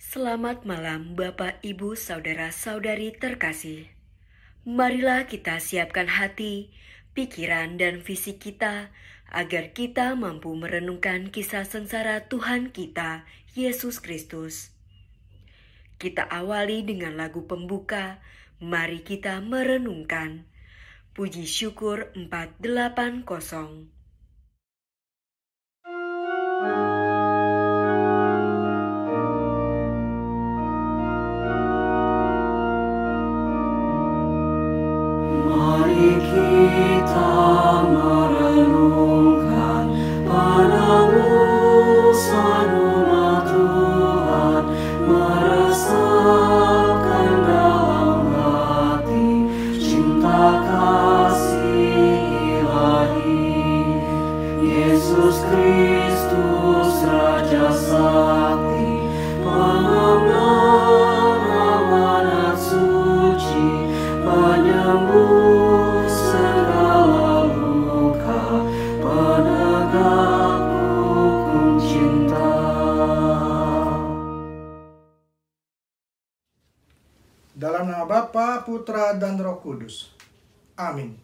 Selamat malam Bapak, Ibu, Saudara-saudari terkasih. Marilah kita siapkan hati, pikiran, dan fisik kita agar kita mampu merenungkan kisah sengsara Tuhan kita, Yesus Kristus. Kita awali dengan lagu pembuka, mari kita merenungkan. Puji syukur 480. Mari kita merenungkan penebusan umat Tuhan, meresapkan dalam hati cinta kasih ilahi. Yesus Kristus Raja Sakti, pengemban amanat suci, penyembuh segala luka, penegak hukum cinta. Dalam nama Bapa, Putra, dan Roh Kudus. Amin.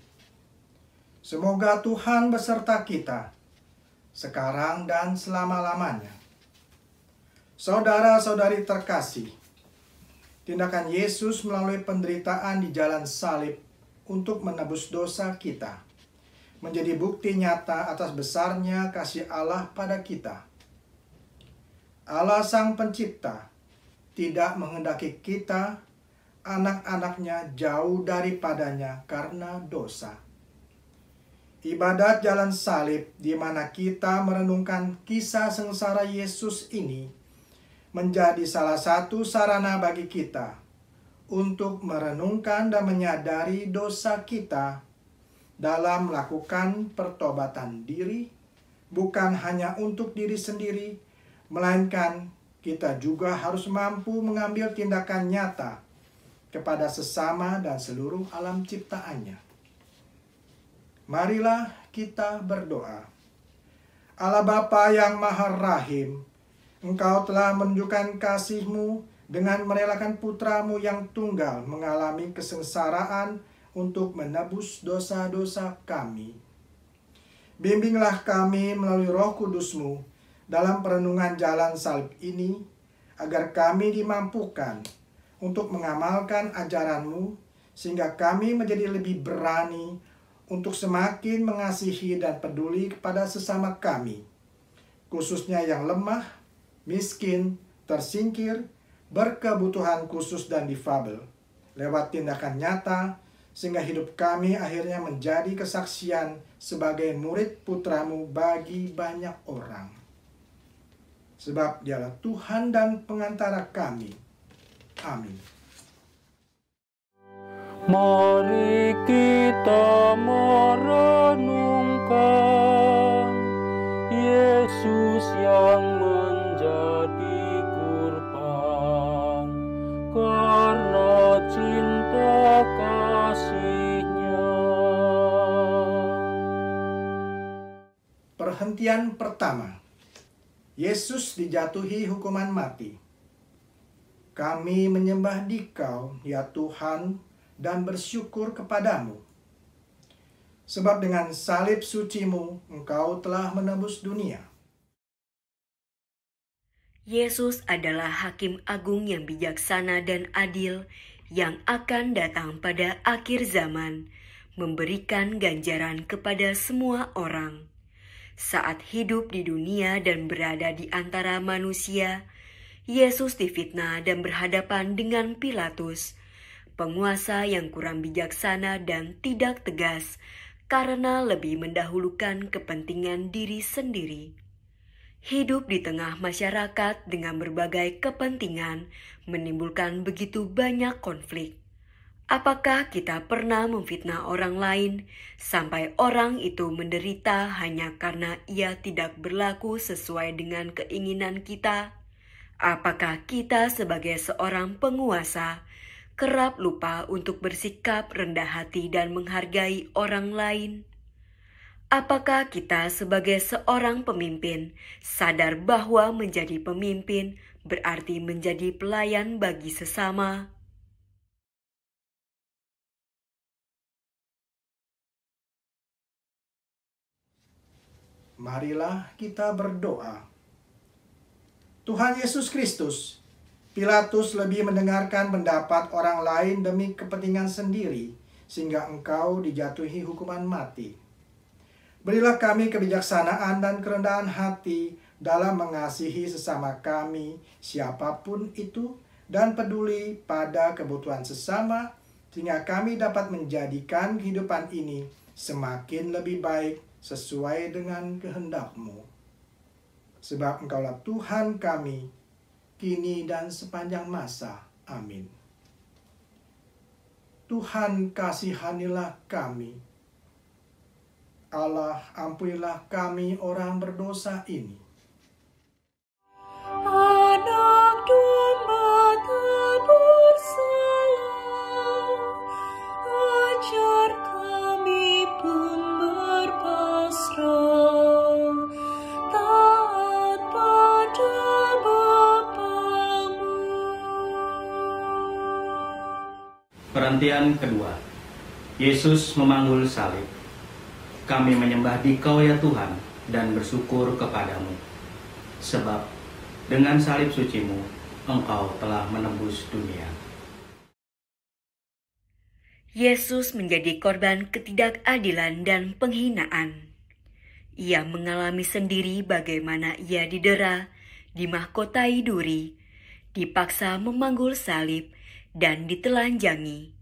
Semoga Tuhan beserta kita, sekarang dan selama-lamanya. Saudara-saudari terkasih, tindakan Yesus melalui penderitaan di jalan salib untuk menebus dosa kita menjadi bukti nyata atas besarnya kasih Allah pada kita. Allah Sang Pencipta tidak menghendaki kita, anak-anaknya, jauh daripadanya karena dosa. Ibadat jalan salib di mana kita merenungkan kisah sengsara Yesus ini menjadi salah satu sarana bagi kita untuk merenungkan dan menyadari dosa kita dalam melakukan pertobatan diri, bukan hanya untuk diri sendiri, melainkan kita juga harus mampu mengambil tindakan nyata kepada sesama dan seluruh alam ciptaannya. Marilah kita berdoa. Allah Bapa yang Maha Rahim, Engkau telah menunjukkan kasih-Mu dengan merelakan Putra-Mu yang tunggal mengalami kesengsaraan untuk menebus dosa-dosa kami. Bimbinglah kami melalui Roh Kudus-Mu dalam perenungan jalan salib ini, agar kami dimampukan untuk mengamalkan ajaran-Mu, sehingga kami menjadi lebih berani untuk semakin mengasihi dan peduli kepada sesama kami, khususnya yang lemah, miskin, tersingkir, berkebutuhan khusus dan difabel, lewat tindakan nyata, sehingga hidup kami akhirnya menjadi kesaksian sebagai murid Putra-Mu bagi banyak orang. Sebab Dialah Tuhan dan pengantara kami. Amin. Mari kita merenungkan Yesus yang menjadi kurban karena cinta kasih-Nya. Perhentian pertama. Yesus dijatuhi hukuman mati. Kami menyembah Dikau, ya Tuhan, dan bersyukur kepadamu. Sebab dengan salib suci-Mu, Engkau telah menebus dunia. Yesus adalah Hakim Agung yang bijaksana dan adil yang akan datang pada akhir zaman, memberikan ganjaran kepada semua orang. Saat hidup di dunia dan berada di antara manusia, Yesus difitnah dan berhadapan dengan Pilatus, penguasa yang kurang bijaksana dan tidak tegas karena lebih mendahulukan kepentingan diri sendiri. Hidup di tengah masyarakat dengan berbagai kepentingan menimbulkan begitu banyak konflik. Apakah kita pernah memfitnah orang lain sampai orang itu menderita hanya karena ia tidak berlaku sesuai dengan keinginan kita? Apakah kita sebagai seorang penguasa kerap lupa untuk bersikap rendah hati dan menghargai orang lain? Apakah kita sebagai seorang pemimpin sadar bahwa menjadi pemimpin berarti menjadi pelayan bagi sesama. Marilah kita berdoa. Tuhan Yesus Kristus, Pilatus lebih mendengarkan pendapat orang lain demi kepentingan sendiri, sehingga Engkau dijatuhi hukuman mati. Berilah kami kebijaksanaan dan kerendahan hati dalam mengasihi sesama kami, siapapun itu, dan peduli pada kebutuhan sesama, sehingga kami dapat menjadikan kehidupan ini semakin lebih baik sesuai dengan kehendak-Mu. Sebab Engkaulah Tuhan kami, kini dan sepanjang masa. Amin. Tuhan, kasihanilah kami. Allah, ampunilah kami orang berdosa ini. Anak domba tak bersalah, ajar kami pun berpasrah, taat pada Bapa-Mu. Perhentian kedua. Yesus memanggul salib. Kami menyembah Dikau ya Tuhan dan bersyukur kepadamu. Sebab dengan salib suci-Mu, Engkau telah menebus dunia. Yesus menjadi korban ketidakadilan dan penghinaan. Ia mengalami sendiri bagaimana ia didera, dimahkotai duri, dipaksa memanggul salib, dan ditelanjangi.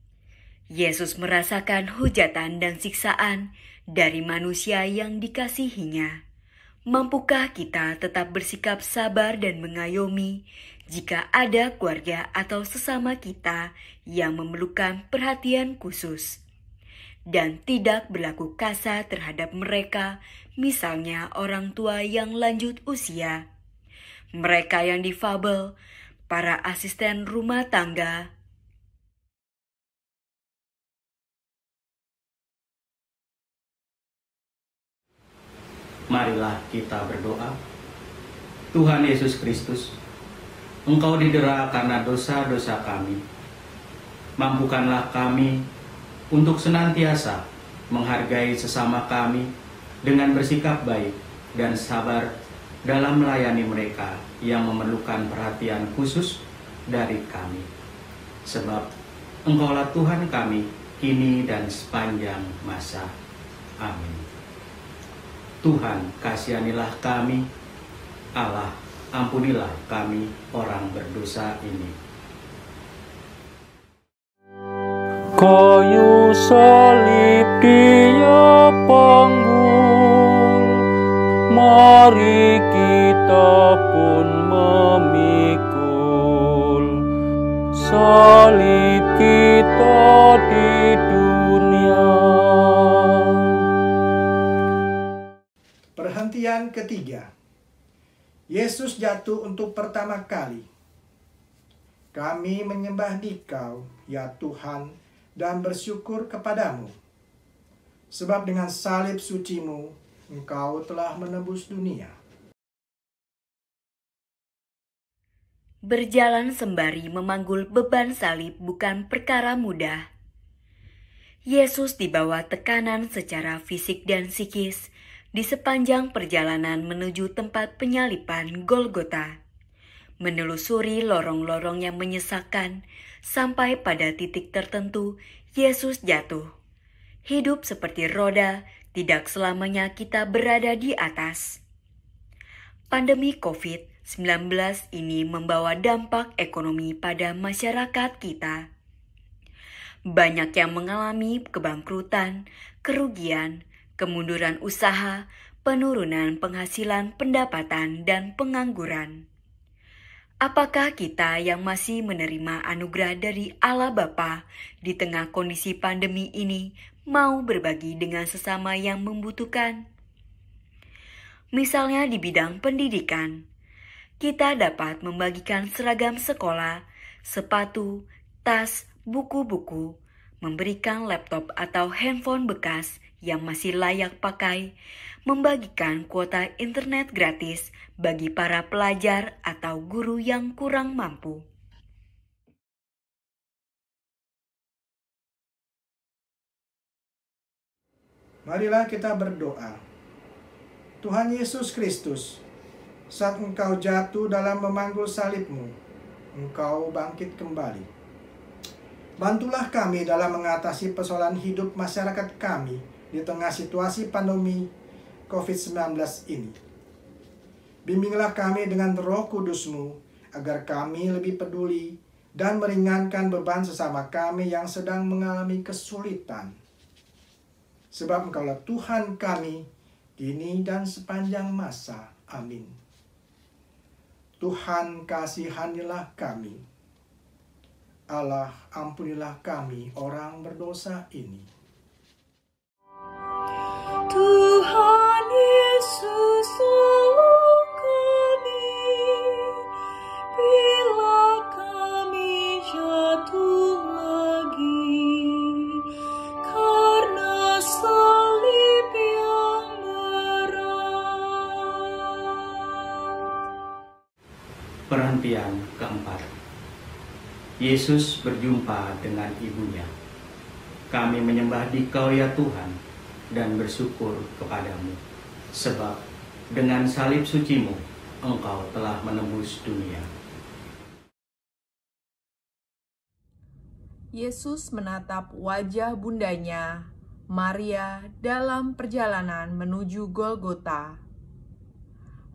Yesus merasakan hujatan dan siksaan dari manusia yang dikasihinya. Mampukah kita tetap bersikap sabar dan mengayomi jika ada keluarga atau sesama kita yang memerlukan perhatian khusus, dan tidak berlaku kasar terhadap mereka, misalnya orang tua yang lanjut usia, mereka yang difabel, para asisten rumah tangga, Marilah kita berdoa. Tuhan Yesus Kristus, Engkau didera karena dosa-dosa kami. Mampukanlah kami untuk senantiasa menghargai sesama kami dengan bersikap baik dan sabar dalam melayani mereka yang memerlukan perhatian khusus dari kami. Sebab Engkaulah Tuhan kami, kini dan sepanjang masa. Amin. Tuhan, kasihanilah kami. Allah, ampunilah kami orang berdosa ini. Kayu salib Dia panggul, mari kita pun memikul salib kita di dunia. Perhentian ketiga. Yesus jatuh untuk pertama kali. Kami menyembah Dikau, ya Tuhan, dan bersyukur kepadamu. Sebab dengan salib suci-Mu, Engkau telah menebus dunia. berjalan sembari memanggul beban salib bukan perkara mudah. Yesus dibawa tekanan secara fisik dan psikis di sepanjang perjalanan menuju tempat penyaliban Golgota, menelusuri lorong-lorong yang menyesakkan sampai pada titik tertentu Yesus jatuh. Hidup seperti roda, tidak selamanya kita berada di atas. Pandemi COVID-19 ini membawa dampak ekonomi pada masyarakat kita. Banyak yang mengalami kebangkrutan, kerugian, kemunduran usaha, penurunan penghasilan pendapatan, dan pengangguran. Apakah kita yang masih menerima anugerah dari Allah Bapa di tengah kondisi pandemi ini mau berbagi dengan sesama yang membutuhkan? Misalnya di bidang pendidikan, kita dapat membagikan seragam sekolah, sepatu, tas, buku-buku, memberikan laptop atau handphone bekas yang masih layak pakai, membagikan kuota internet gratis bagi para pelajar atau guru yang kurang mampu. Marilah kita berdoa. Tuhan Yesus Kristus, saat Engkau jatuh dalam memanggul salib-Mu, Engkau bangkit kembali. Bantulah kami dalam mengatasi persoalan hidup masyarakat kami di tengah situasi pandemi COVID-19 ini. Bimbinglah kami dengan Roh Kudus-Mu, agar kami lebih peduli dan meringankan beban sesama kami yang sedang mengalami kesulitan. Sebab Engkaulah Tuhan kami, kini dan sepanjang masa. Amin. Tuhan, kasihanilah kami. Allah, ampunilah kami orang berdosa ini. Tuhan Yesus, tolong kami bila kami jatuh lagi karena salib yang berat. Perhentian keempat. Yesus berjumpa dengan ibunya. Kami menyembah Dikau ya Tuhan dan bersyukur kepadamu, sebab dengan salib suci-Mu Engkau telah menebus dunia. Yesus menatap wajah bundanya, Maria, dalam perjalanan menuju Golgota.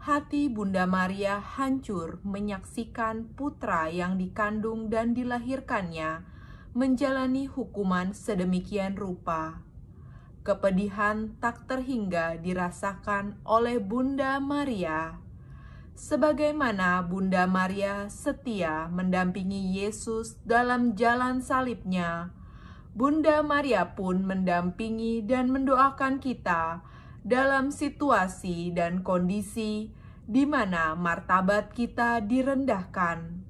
Hati Bunda Maria hancur menyaksikan putra yang dikandung dan dilahirkannya menjalani hukuman sedemikian rupa. Kepedihan tak terhingga dirasakan oleh Bunda Maria. Sebagaimana Bunda Maria setia mendampingi Yesus dalam jalan salibnya, Bunda Maria pun mendampingi dan mendoakan kita dalam situasi dan kondisi di mana martabat kita direndahkan.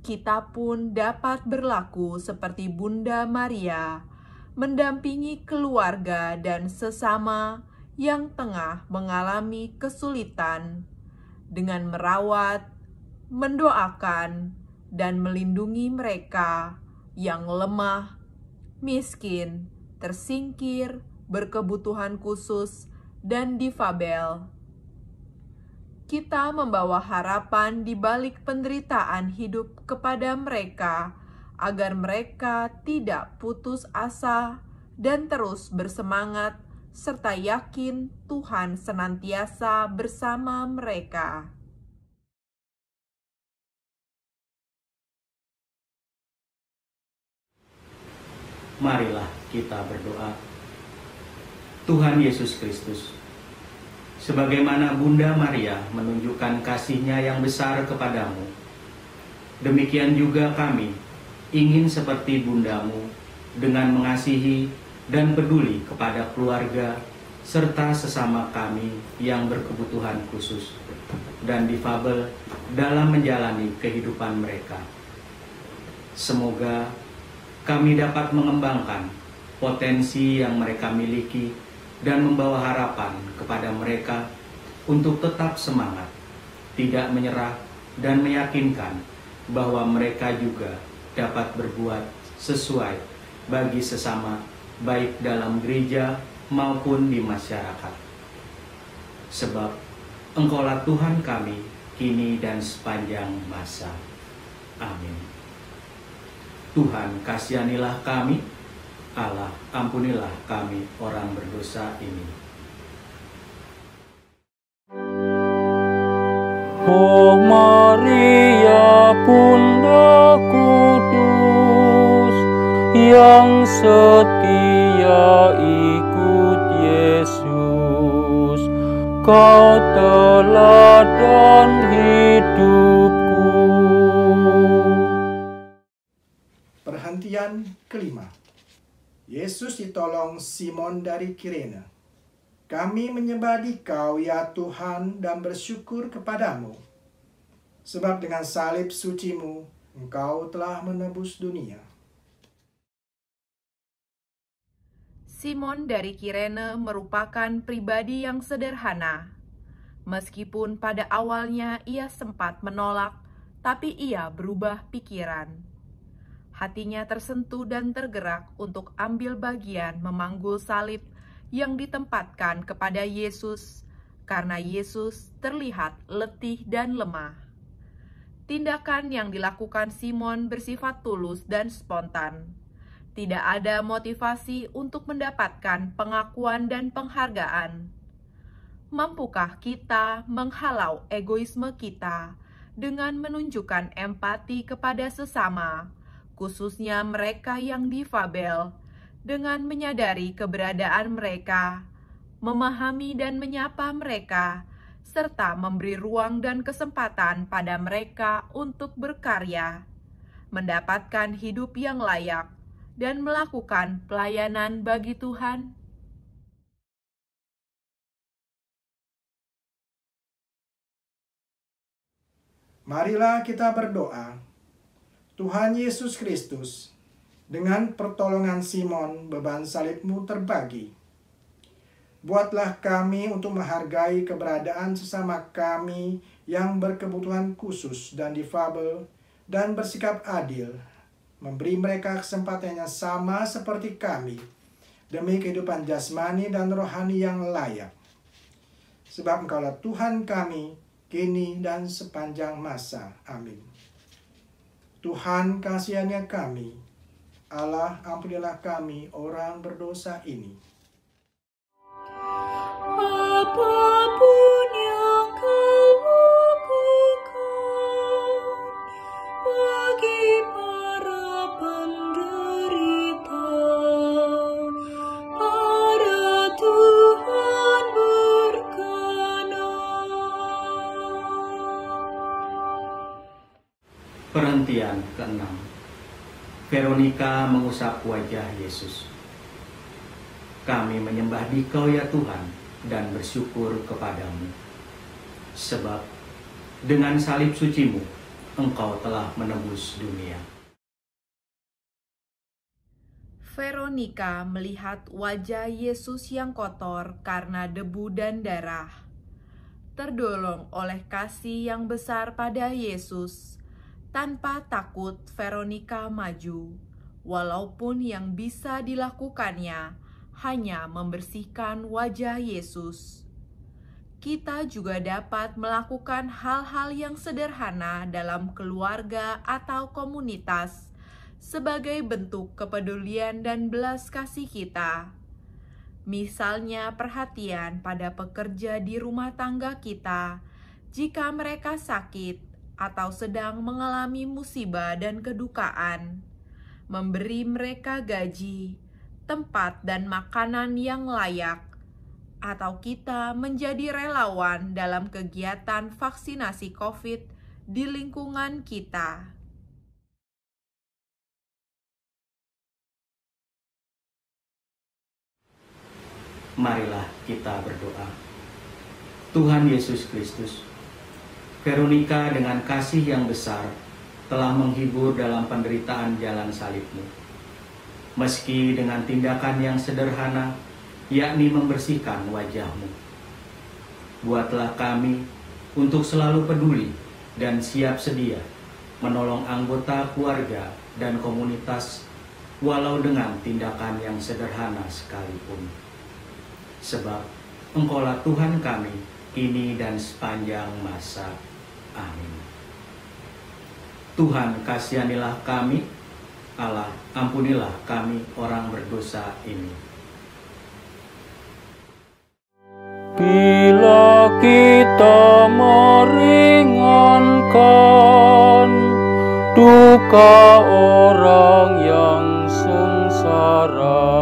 Kita pun dapat berlaku seperti Bunda Maria, mendampingi keluarga dan sesama yang tengah mengalami kesulitan, dengan merawat, mendoakan, dan melindungi mereka yang lemah, miskin, tersingkir, berkebutuhan khusus, dan difabel. Kita membawa harapan di balik penderitaan hidup kepada mereka, agar mereka tidak putus asa dan terus bersemangat, serta yakin Tuhan senantiasa bersama mereka. Marilah kita berdoa. Tuhan Yesus Kristus, sebagaimana Bunda Maria menunjukkan kasih-Nya yang besar kepadamu, demikian juga kami ingin seperti Bundamu dengan mengasihi dan peduli kepada keluarga serta sesama kami yang berkebutuhan khusus dan difabel dalam menjalani kehidupan mereka. Semoga kami dapat mengembangkan potensi yang mereka miliki dan membawa harapan kepada mereka untuk tetap semangat, tidak menyerah, dan meyakinkan bahwa mereka juga dapat berbuat sesuai bagi sesama, baik dalam gereja maupun di masyarakat. Sebab Engkaulah Tuhan kami, kini dan sepanjang masa. Amin. Tuhan, kasihanilah kami. Allah, ampunilah kami orang berdosa ini. Oh Maria, Bunda Kudus, yang setia ikut Yesus, Kau teladan hidupku. Perhentian kelima. Yesus ditolong Simon dari Kirene. Kami menyembah Dikau ya Tuhan dan bersyukur kepadamu. Sebab dengan salib suci-Mu, Engkau telah menebus dunia. Simon dari Kirene merupakan pribadi yang sederhana. Meskipun pada awalnya ia sempat menolak, tapi ia berubah pikiran. Hatinya tersentuh dan tergerak untuk ambil bagian memanggul salib yang ditempatkan kepada Yesus, karena Yesus terlihat letih dan lemah. Tindakan yang dilakukan Simon bersifat tulus dan spontan. Tidak ada motivasi untuk mendapatkan pengakuan dan penghargaan. Mampukah kita menghalau egoisme kita dengan menunjukkan empati kepada sesama, khususnya mereka yang difabel, dengan menyadari keberadaan mereka, memahami dan menyapa mereka, serta memberi ruang dan kesempatan pada mereka untuk berkarya, mendapatkan hidup yang layak, dan melakukan pelayanan bagi Tuhan? Marilah kita berdoa. Tuhan Yesus Kristus, dengan pertolongan Simon, beban salib-Mu terbagi. Buatlah kami untuk menghargai keberadaan sesama kami yang berkebutuhan khusus dan difabel, dan bersikap adil, memberi mereka kesempatan yang sama seperti kami, demi kehidupan jasmani dan rohani yang layak. Sebab Engkaulah Tuhan kami, kini dan sepanjang masa. Amin. Tuhan kasihanilah kami. Allah ampunilah kami orang berdosa ini. Apapun yang kau lakukan bagi para penderita, pada Tuhan berkenan. Perhentian ke-6. Veronika mengusap wajah Yesus. Kami menyembah Dikau ya Tuhan, dan bersyukur kepadamu. Sebab dengan salib suci-Mu, Engkau telah menebus dunia. Veronika melihat wajah Yesus yang kotor karena debu dan darah. Terdolong oleh kasih yang besar pada Yesus, tanpa takut Veronika maju, walaupun yang bisa dilakukannya hanya membersihkan wajah Yesus. Kita juga dapat melakukan hal-hal yang sederhana dalam keluarga atau komunitas sebagai bentuk kepedulian dan belas kasih kita. Misalnya perhatian pada pekerja di rumah tangga kita jika mereka sakit atau sedang mengalami musibah dan kedukaan, memberi mereka gaji, tempat dan makanan yang layak, atau kita menjadi relawan dalam kegiatan vaksinasi COVID di lingkungan kita. Marilah kita berdoa. Tuhan Yesus Kristus, Veronika dengan kasih yang besar telah menghibur dalam penderitaan jalan salib-Mu. Meski dengan tindakan yang sederhana, yakni membersihkan wajah-Mu. Buatlah kami untuk selalu peduli dan siap sedia menolong anggota keluarga dan komunitas, walau dengan tindakan yang sederhana sekalipun. Sebab Engkaulah Tuhan kami, kini dan sepanjang masa. Amin. Tuhan kasihanilah kami. Allah, ampunilah kami orang berdosa ini. Bila kita meringankan duka orang yang sengsara,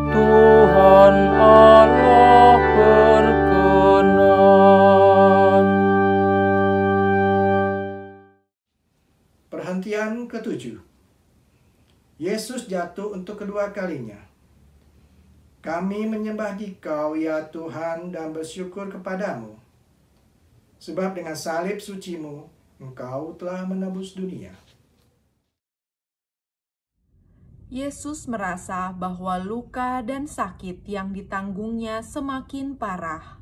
Tuhan Allah berkenan. Perhentian ke-7. Yesus jatuh untuk kedua kalinya. Kami menyembah Dikau ya Tuhan dan bersyukur kepadamu. Sebab dengan salib suci-Mu, Engkau telah menebus dunia. Yesus merasa bahwa luka dan sakit yang ditanggungnya semakin parah.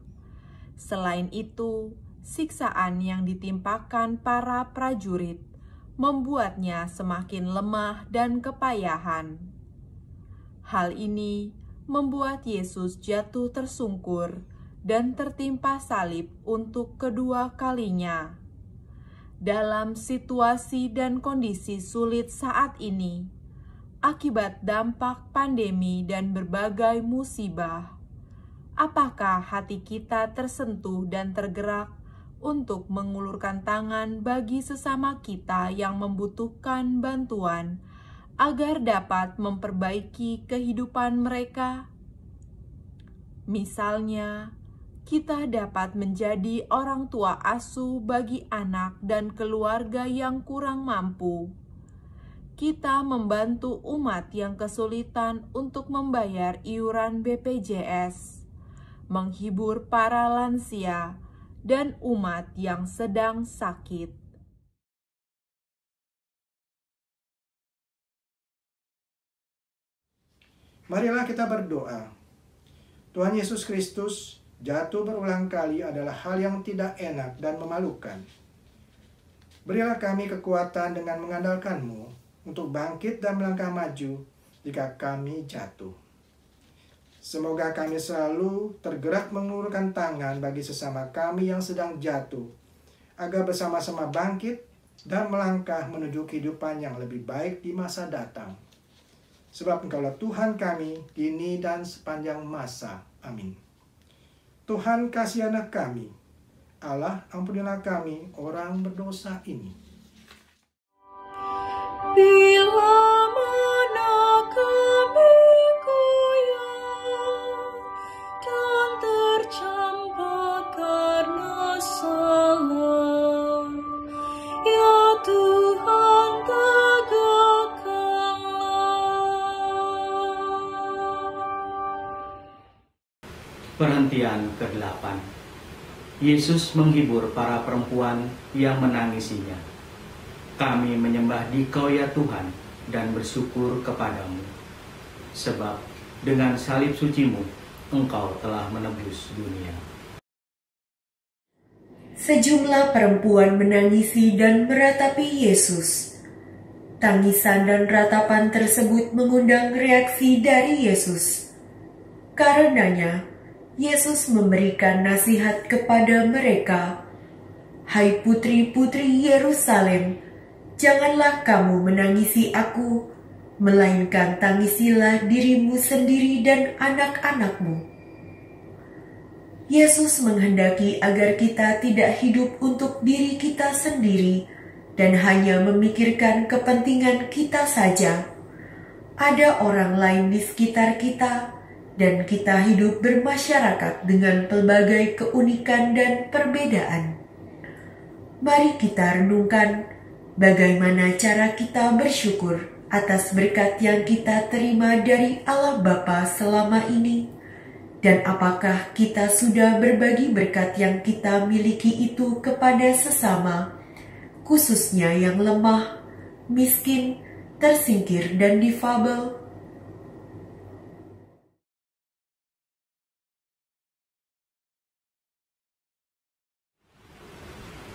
Selain itu, siksaan yang ditimpakan para prajurit membuatnya semakin lemah dan kepayahan. Hal ini membuat Yesus jatuh tersungkur dan tertimpa salib untuk kedua kalinya. Dalam situasi dan kondisi sulit saat ini, akibat dampak pandemi dan berbagai musibah, apakah hati kita tersentuh dan tergerak untuk mengulurkan tangan bagi sesama kita yang membutuhkan bantuan agar dapat memperbaiki kehidupan mereka? Misalnya, kita dapat menjadi orang tua asuh bagi anak dan keluarga yang kurang mampu. Kita membantu umat yang kesulitan untuk membayar iuran BPJS, menghibur para lansia, dan umat yang sedang sakit. Marilah kita berdoa. Tuhan Yesus Kristus, jatuh berulang kali adalah hal yang tidak enak dan memalukan. Berilah kami kekuatan dengan mengandalkan-Mu untuk bangkit dan melangkah maju jika kami jatuh. Semoga kami selalu tergerak mengulurkan tangan bagi sesama kami yang sedang jatuh, agar bersama-sama bangkit dan melangkah menuju kehidupan yang lebih baik di masa datang. Sebab Engkaulah Tuhan kami, kini dan sepanjang masa. Amin. Tuhan kasihilah kami. Allah ampunilah kami orang berdosa ini. Bila mana kami goyah dan tercampak karena salah, ya Tuhan tegakkanlah. Perhentian ke-8. Yesus menghibur para perempuan yang menangisinya. Kami menyembah Dikau ya Tuhan dan bersyukur kepadamu. Sebab dengan salib suci-Mu, Engkau telah menebus dunia. Sejumlah perempuan menangisi dan meratapi Yesus. Tangisan dan ratapan tersebut mengundang reaksi dari Yesus. Karenanya, Yesus memberikan nasihat kepada mereka, "Hai putri-putri Yerusalem, janganlah kamu menangisi aku, melainkan tangisilah dirimu sendiri dan anak-anakmu." Yesus menghendaki agar kita tidak hidup untuk diri kita sendiri dan hanya memikirkan kepentingan kita saja. Ada orang lain di sekitar kita, dan kita hidup bermasyarakat dengan pelbagai keunikan dan perbedaan. Mari kita renungkan bagaimana cara kita bersyukur atas berkat yang kita terima dari Allah Bapa selama ini, dan apakah kita sudah berbagi berkat yang kita miliki itu kepada sesama, khususnya yang lemah, miskin, tersingkir, dan difabel.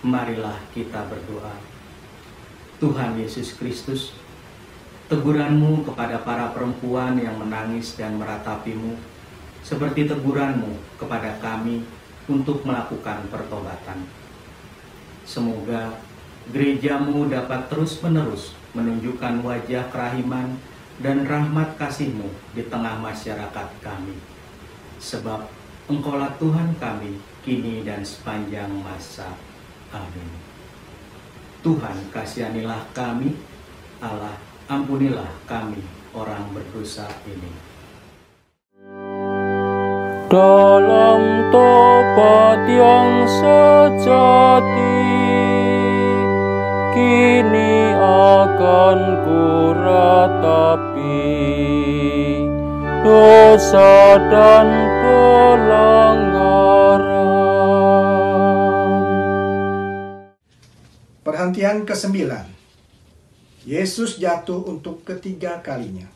Marilah kita berdoa. Tuhan Yesus Kristus, teguran-Mu kepada para perempuan yang menangis dan meratapi-Mu, seperti teguran-Mu kepada kami untuk melakukan pertobatan. Semoga gereja-Mu dapat terus-menerus menunjukkan wajah kerahiman dan rahmat kasih-Mu di tengah masyarakat kami. Sebab Engkaulah Tuhan kami, kini dan sepanjang masa. Amin. Tuhan kasihanilah kami, Allah ampunilah kami orang berdosa ini. Dalam tobat yang sejati, kini akan ku ratapi dosa dan pelanggaran. Perhentian ke-9. Yesus jatuh untuk ketiga kalinya.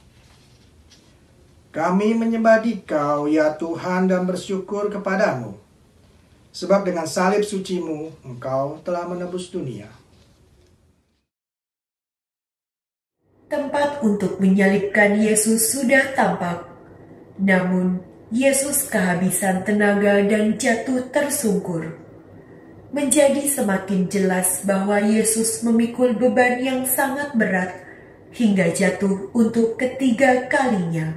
Kami menyembah Dikau, ya Tuhan, dan bersyukur kepadamu. Sebab dengan salib suci-Mu, Engkau telah menebus dunia. Tempat untuk menyalibkan Yesus sudah tampak. Namun, Yesus kehabisan tenaga dan jatuh tersungkur. Menjadi semakin jelas bahwa Yesus memikul beban yang sangat berat hingga jatuh untuk ketiga kalinya.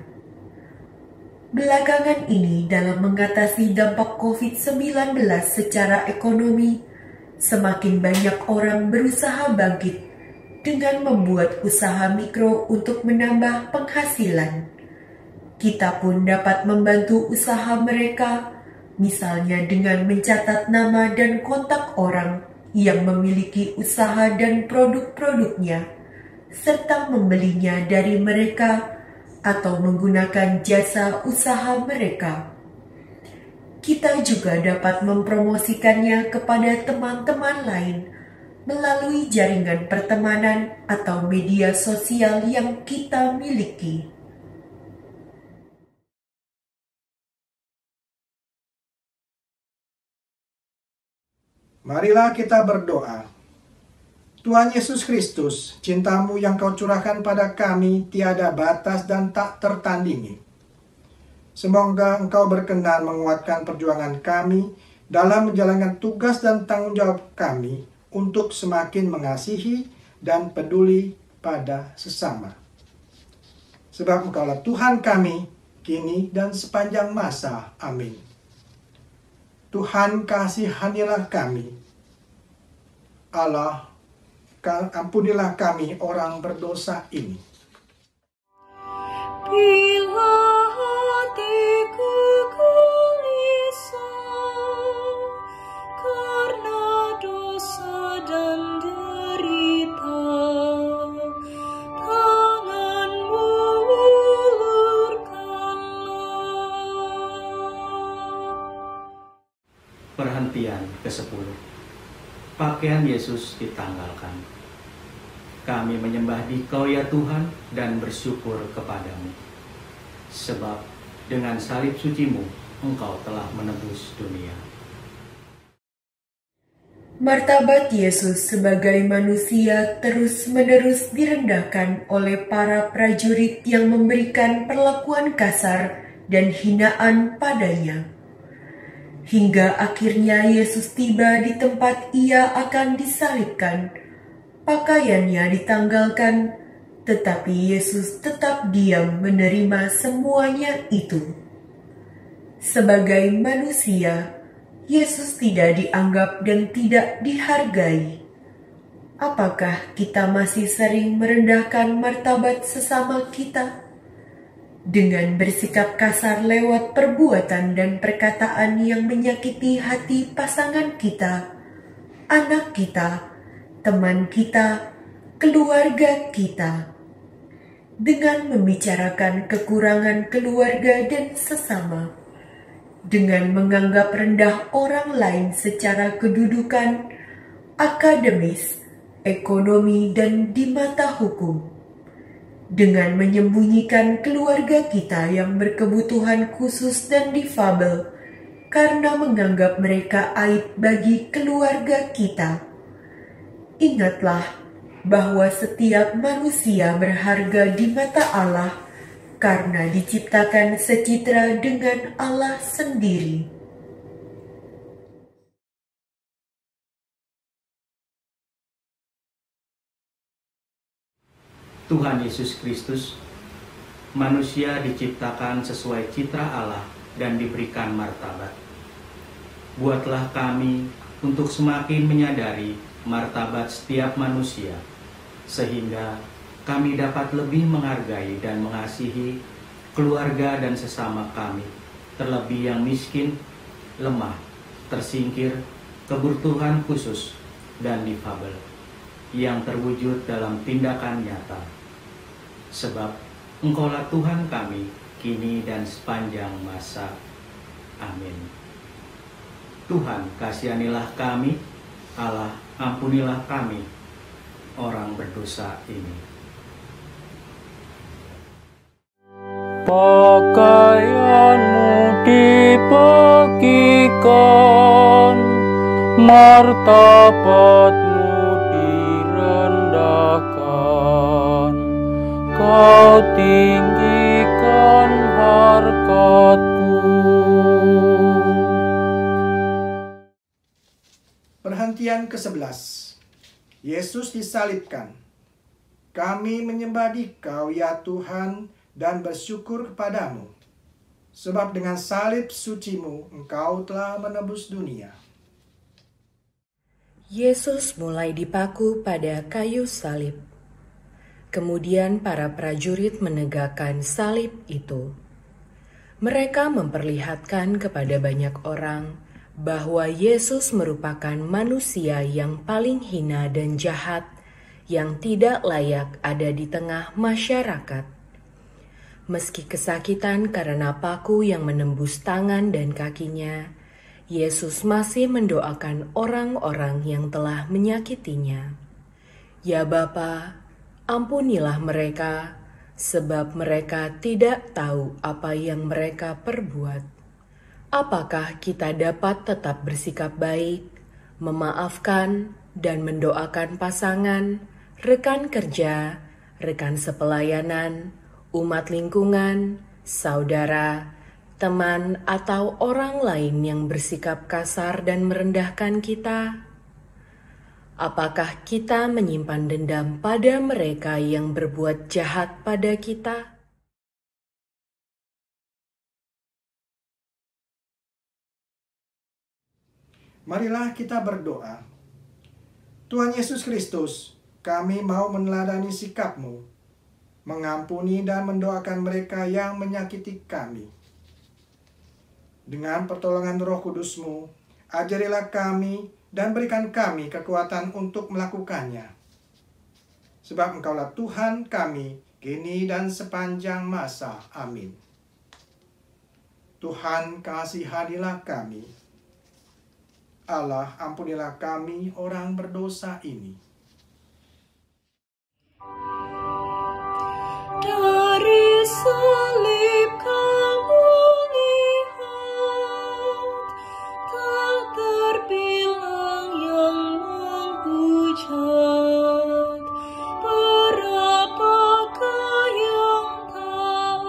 Belakangan ini dalam mengatasi dampak COVID-19 secara ekonomi, semakin banyak orang berusaha bangkit dengan membuat usaha mikro untuk menambah penghasilan. Kita pun dapat membantu usaha mereka, misalnya dengan mencatat nama dan kontak orang yang memiliki usaha dan produk-produknya, serta membelinya dari mereka atau menggunakan jasa usaha mereka. Kita juga dapat mempromosikannya kepada teman-teman lain melalui jaringan pertemanan atau media sosial yang kita miliki. Marilah kita berdoa. Tuhan Yesus Kristus, cinta-Mu yang Kau curahkan pada kami tiada batas dan tak tertandingi. Semoga Engkau berkenan menguatkan perjuangan kami dalam menjalankan tugas dan tanggung jawab kami untuk semakin mengasihi dan peduli pada sesama. Sebab Engkaulah Tuhan kami, kini dan sepanjang masa. Amin. Tuhan, kasihanilah kami. Allah, ampunilah kami orang berdosa ini. Bila hatiku gelisah karena dosa dan derita, tangan-Mu ulurkanlah. Perhentian ke-10. Pakaian Yesus ditanggalkan. Kami menyembah Dikau, ya Tuhan, dan bersyukur kepadamu. Sebab dengan salib suci-Mu, Engkau telah menebus dunia. Martabat Yesus sebagai manusia terus-menerus direndahkan oleh para prajurit yang memberikan perlakuan kasar dan hinaan padanya. Hingga akhirnya Yesus tiba di tempat Ia akan disalibkan. Pakaiannya ditanggalkan, tetapi Yesus tetap diam menerima semuanya itu. Sebagai manusia, Yesus tidak dianggap dan tidak dihargai. Apakah kita masih sering merendahkan martabat sesama kita? Dengan bersikap kasar lewat perbuatan dan perkataan yang menyakiti hati pasangan kita, anak kita, teman kita, keluarga kita. Dengan membicarakan kekurangan keluarga dan sesama, dengan menganggap rendah orang lain secara kedudukan, akademis, ekonomi, dan di mata hukum, dengan menyembunyikan keluarga kita yang berkebutuhan khusus dan difabel karena menganggap mereka aib bagi keluarga kita. Ingatlah bahwa setiap manusia berharga di mata Allah karena diciptakan secitra dengan Allah sendiri. Tuhan Yesus Kristus, manusia diciptakan sesuai citra Allah dan diberikan martabat. Buatlah kami untuk semakin menyadari martabat setiap manusia, sehingga kami dapat lebih menghargai dan mengasihi keluarga dan sesama kami, terlebih yang miskin, lemah, tersingkir, kebutuhan khusus, dan difabel, yang terwujud dalam tindakan nyata. Sebab Engkaulah Tuhan kami, kini dan sepanjang masa. Amin. Tuhan, kasihanilah kami. Allah, ampunilah kami, orang berdosa ini. pakaianmu dibagikan, martabatmu direndahkan, kau tinggikan harkatku. Perhentian ke-11. Yesus disalibkan. Kami menyembah Dikau ya Tuhan dan bersyukur kepadamu, sebab dengan salib sucimu Engkau telah menebus dunia. Yesus mulai dipaku pada kayu salib. Kemudian para prajurit menegakkan salib itu. Mereka memperlihatkan kepada banyak orang bahwa Yesus merupakan manusia yang paling hina dan jahat yang tidak layak ada di tengah masyarakat. Meski kesakitan karena paku yang menembus tangan dan kakinya, Yesus masih mendoakan orang-orang yang telah menyakitinya. Ya Bapa, ampunilah mereka, sebab mereka tidak tahu apa yang mereka perbuat. Apakah kita dapat tetap bersikap baik, memaafkan, dan mendoakan pasangan, rekan kerja, rekan sepelayanan, umat lingkungan, saudara, teman, atau orang lain yang bersikap kasar dan merendahkan kita? Apakah kita menyimpan dendam pada mereka yang berbuat jahat pada kita? Marilah kita berdoa. Tuhan Yesus Kristus, kami mau meneladani sikap-Mu, mengampuni dan mendoakan mereka yang menyakiti kami. Dengan pertolongan Roh Kudus-Mu, ajarilah kami dan berikan kami kekuatan untuk melakukannya. Sebab Engkaulah Tuhan kami, kini dan sepanjang masa. Amin. Tuhan, kasihanilah kami. Allah, ampunilah kami orang berdosa ini. Dari salib kamu lihat, tak terbilang yang menghujat, berapakah yang taat.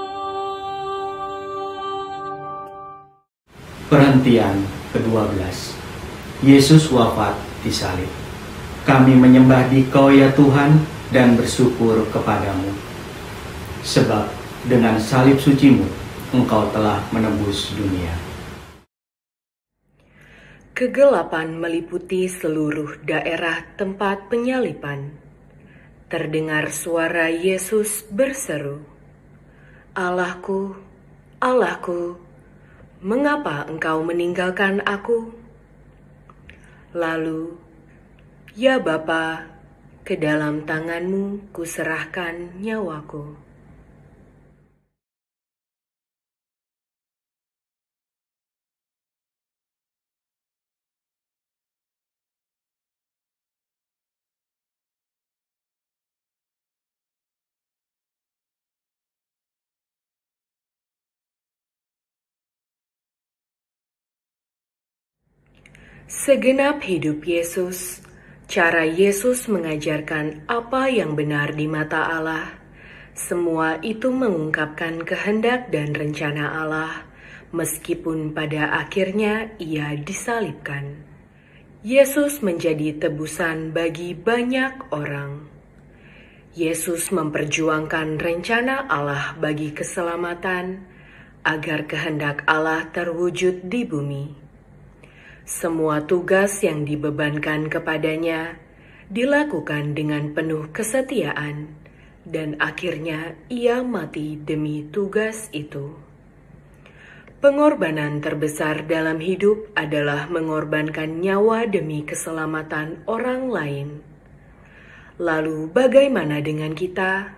Perhentian ke-12. Yesus wafat di salib. Kami menyembah Dikau ya Tuhan dan bersyukur kepadamu, sebab dengan salib sucimu Engkau telah menebus dunia. Kegelapan meliputi seluruh daerah tempat penyaliban. Terdengar suara Yesus berseru, "Allahku, Allahku, mengapa Engkau meninggalkan aku?" Lalu, "Ya Bapa, ke dalam tangan-Mu kuserahkan nyawaku." Segenap hidup Yesus, cara Yesus mengajarkan apa yang benar di mata Allah, semua itu mengungkapkan kehendak dan rencana Allah, meskipun pada akhirnya Ia disalibkan. Yesus menjadi tebusan bagi banyak orang. Yesus memperjuangkan rencana Allah bagi keselamatan, agar kehendak Allah terwujud di bumi. Semua tugas yang dibebankan kepadanya dilakukan dengan penuh kesetiaan, dan akhirnya Ia mati demi tugas itu. Pengorbanan terbesar dalam hidup adalah mengorbankan nyawa demi keselamatan orang lain. Lalu bagaimana dengan kita?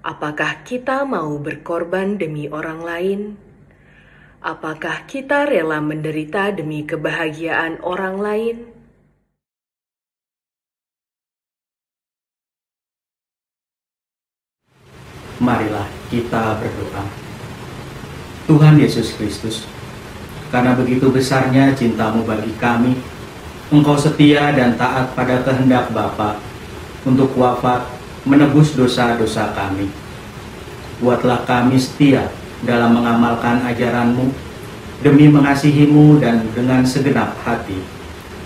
Apakah kita mau berkorban demi orang lain? Apakah kita rela menderita demi kebahagiaan orang lain? marilah kita berdoa. Tuhan Yesus Kristus, karena begitu besarnya cinta-Mu bagi kami, Engkau setia dan taat pada kehendak Bapa untuk wafat menebus dosa-dosa kami. Buatlah kami setia dalam mengamalkan ajaran-Mu, demi mengasihi-Mu dan dengan segenap hati,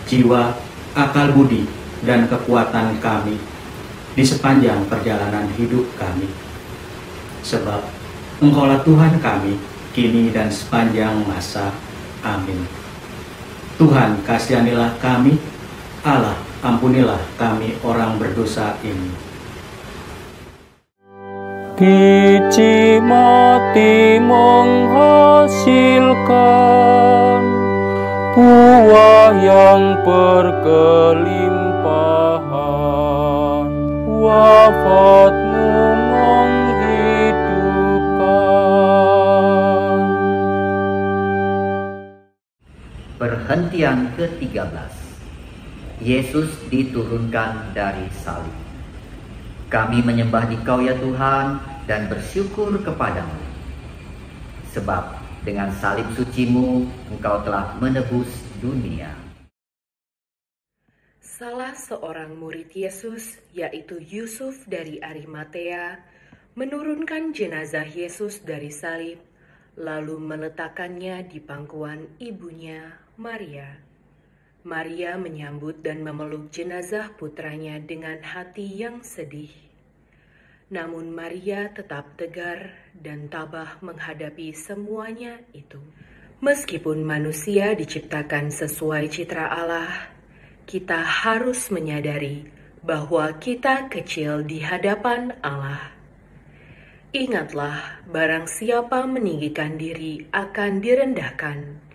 jiwa, akal budi, dan kekuatan kami di sepanjang perjalanan hidup kami. Sebab Engkaulah Tuhan kami, kini dan sepanjang masa. Amin. Tuhan, kasihanilah kami. Allah, ampunilah kami orang berdosa ini. Kici mati menghasilkan buah yang berkelimpahan, wafat-Mu menghidupkan. Perhentian ke-13. Yesus diturunkan dari salib. Kami menyembah Dikau ya Tuhan dan bersyukur kepadamu. Sebab dengan salib suci-Mu Engkau telah menebus dunia. Salah seorang murid Yesus, yaitu Yusuf dari Arimatea, menurunkan jenazah Yesus dari salib, lalu meletakkannya di pangkuan ibunya, Maria. Maria menyambut dan memeluk jenazah putranya dengan hati yang sedih. Namun Maria tetap tegar dan tabah menghadapi semuanya itu. Meskipun manusia diciptakan sesuai citra Allah, kita harus menyadari bahwa kita kecil di hadapan Allah. Ingatlah, barang siapa meninggikan diri akan direndahkan.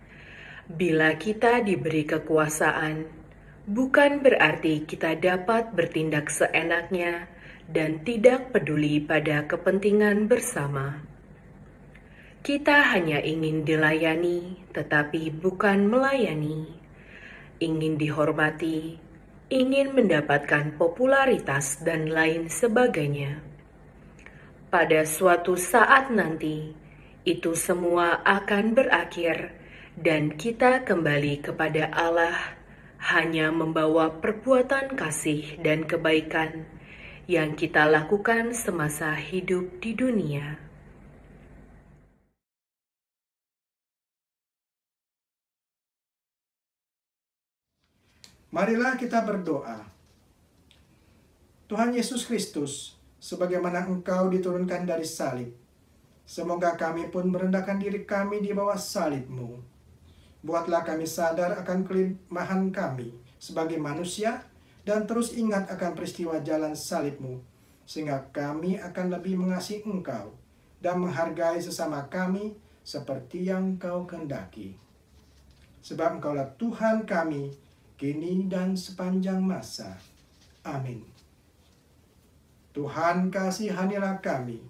Bila kita diberi kekuasaan, bukan berarti kita dapat bertindak seenaknya dan tidak peduli pada kepentingan bersama. Kita hanya ingin dilayani, tetapi bukan melayani. Ingin dihormati, ingin mendapatkan popularitas, dan lain sebagainya. Pada suatu saat nanti, itu semua akan berakhir dan kita kembali kepada Allah, hanya membawa perbuatan kasih dan kebaikan yang kita lakukan semasa hidup di dunia. Marilah kita berdoa. Tuhan Yesus Kristus, sebagaimana Engkau diturunkan dari salib, semoga kami pun merendahkan diri kami di bawah salib-Mu. Buatlah kami sadar akan kelemahan kami sebagai manusia dan terus ingat akan peristiwa jalan salib-Mu, sehingga kami akan lebih mengasihi Engkau dan menghargai sesama kami seperti yang Engkau kehendaki. Sebab Engkaulah Tuhan kami, kini dan sepanjang masa. Amin. Tuhan kasihanilah kami.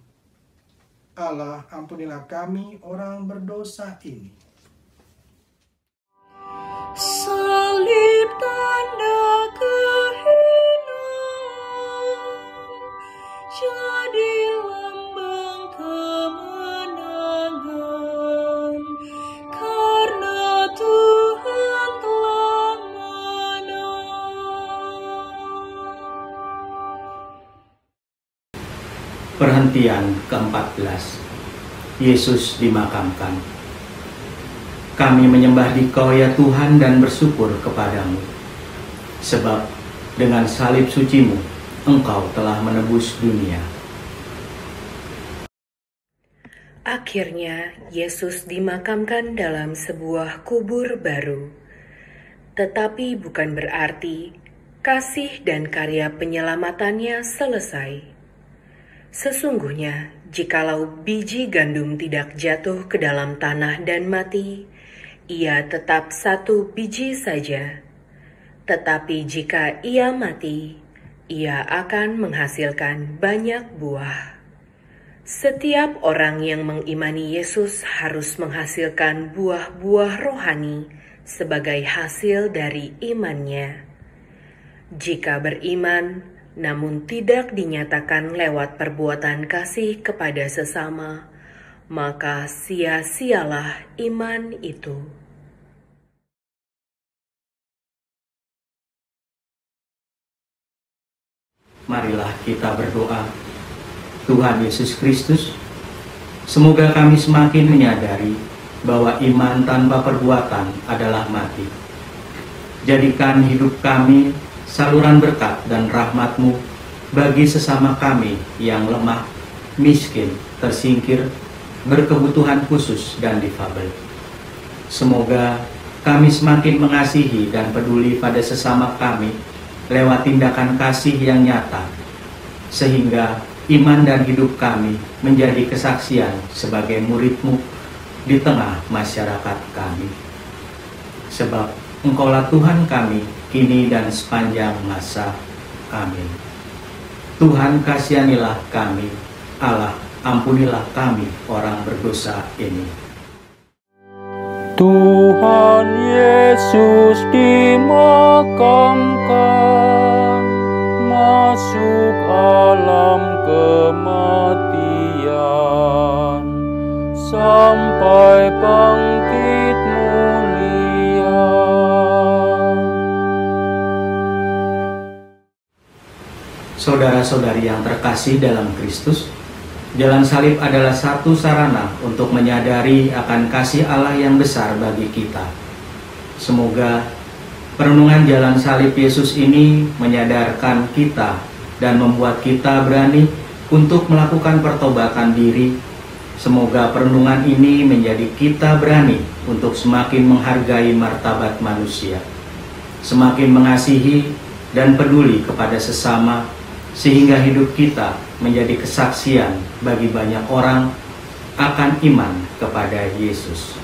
Allah ampunilah kami orang berdosa ini. Salib tanda kehinaan, jadi lambang kemenangan, karena Tuhan telah menang. Perhentian ke-14. Yesus dimakamkan. Kami menyembah Dikau ya Tuhan dan bersyukur kepadamu. Sebab dengan salib suci-Mu, Engkau telah menebus dunia. Akhirnya, Yesus dimakamkan dalam sebuah kubur baru. Tetapi bukan berarti kasih dan karya penyelamatannya selesai. Sesungguhnya, jikalau biji gandum tidak jatuh ke dalam tanah dan mati, ia tetap satu biji saja. Tetapi jika ia mati, ia akan menghasilkan banyak buah. Setiap orang yang mengimani Yesus harus menghasilkan buah-buah rohani sebagai hasil dari imannya. Jika beriman, namun tidak dinyatakan lewat perbuatan kasih kepada sesama, maka sia-sialah iman itu. Marilah kita berdoa. Tuhan Yesus Kristus, semoga kami semakin menyadari bahwa iman tanpa perbuatan adalah mati. Jadikan hidup kami saluran berkat dan rahmat-Mu bagi sesama kami yang lemah, miskin, tersingkir, berkebutuhan khusus dan difabel. Semoga kami semakin mengasihi dan peduli pada sesama kami lewat tindakan kasih yang nyata, sehingga iman dan hidup kami menjadi kesaksian sebagai murid-Mu di tengah masyarakat kami. Sebab Engkaulah Tuhan kami, kini dan sepanjang masa. Amin. Tuhan kasihanilah kami, Allah ampunilah kami orang berdosa ini. Tuhan Yesus dimakamkan, masuk alam kematian, sampai bangkit mulia. Saudara-saudari yang terkasih dalam Kristus, jalan salib adalah satu sarana untuk menyadari akan kasih Allah yang besar bagi kita. Semoga perenungan jalan salib Yesus ini menyadarkan kita dan membuat kita berani untuk melakukan pertobatan diri. Semoga perenungan ini menjadi kita berani untuk semakin menghargai martabat manusia, semakin mengasihi dan peduli kepada sesama, sehingga hidup kita menjadi kesaksian bagi banyak orang akan iman kepada Yesus.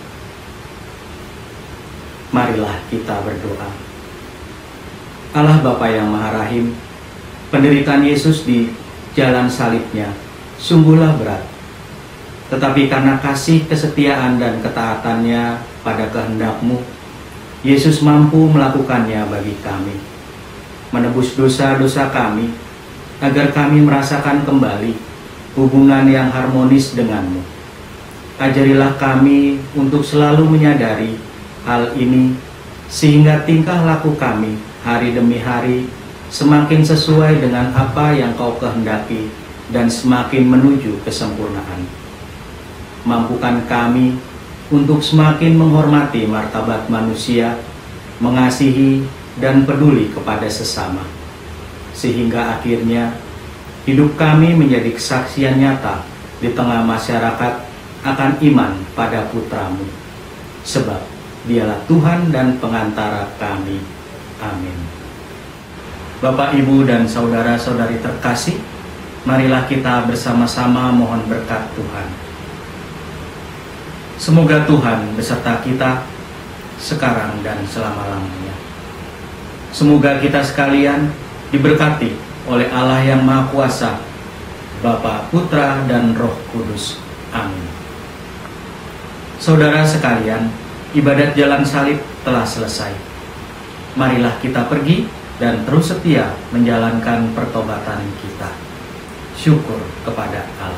Marilah kita berdoa. Allah Bapa yang Maha Rahim, penderitaan Yesus di jalan salibnya sungguhlah berat. Tetapi karena kasih, kesetiaan, dan ketaatannya pada kehendak-Mu, Yesus mampu melakukannya bagi kami, menebus dosa-dosa kami, agar kami merasakan kembali hubungan yang harmonis denganmu. Ajarilah kami untuk selalu menyadari hal ini, sehingga tingkah laku kami hari demi hari semakin sesuai dengan apa yang Kau kehendaki dan semakin menuju kesempurnaan. Mampukan kami untuk semakin menghormati martabat manusia, mengasihi dan peduli kepada sesama, sehingga akhirnya hidup kami menjadi kesaksian nyata di tengah masyarakat akan iman pada Putra-Mu, sebab Dialah Tuhan dan pengantara kami. Amin. Bapak, Ibu, dan saudara-saudari terkasih, marilah kita bersama-sama mohon berkat Tuhan. Semoga Tuhan beserta kita sekarang dan selama-lamanya. Semoga kita sekalian diberkati oleh Allah yang Maha Kuasa, Bapa, Putra, dan Roh Kudus. Amin. Saudara sekalian, ibadat jalan salib telah selesai. Marilah kita pergi dan terus setia menjalankan pertobatan kita. Syukur kepada Allah.